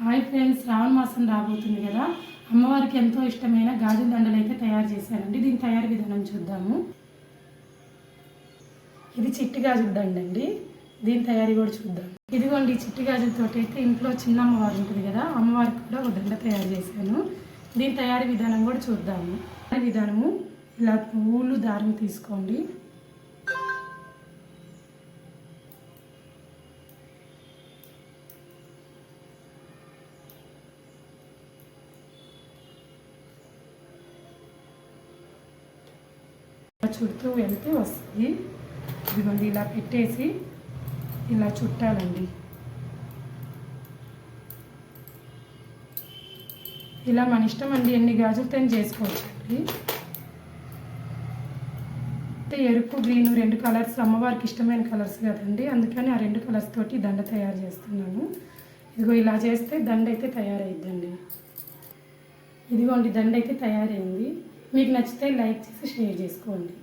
Hi friends, శ్రావణ మాసం రాబోతుంది కదా. అమ్మవారికి ఎంతో ఇష్టమైన గాజుల దండలు అయితే తయారు చేశానండి. దీని తయారీ విధానం చూద్దాము. ఇది చిట్టి గాజుల దండ అండి. దీని తయారీ కూడా చూద్దాం. ఇదిగోండి, చిట్టి గాజులతో అయితే ఇంట్లో చిన్న అమ్మవారు ఉంటుంది కదా, అమ్మవారికి కూడా ఒక దండ తయారు చేశాను. దీని తయారీ విధానం కూడా చూద్దాము. విధానము ఇలా పువ్వులు దారం తీసుకోండి. చుడుతూ వెళ్తే వస్తుంది. ఇదిగోండి, ఇలా పెట్టేసి ఇలా చుట్టాలండి. ఇలా మన ఇష్టం అండి, ఎన్ని గాజులతో చేసుకోవచ్చు అండి. అంటే ఎరుపు గ్రీన్ రెండు కలర్స్ అమ్మవారికి ఇష్టమైన కలర్స్ కదండి, అందుకని ఆ రెండు కలర్స్ తోటి దండ తయారు చేస్తున్నాను. ఇదిగో ఇలా చేస్తే దండ అయితే తయారైద్దండి. ఇదిగోండి, దండ అయితే తయారైంది. మీకు నచ్చితే లైక్ చేసి షేర్ చేసుకోండి.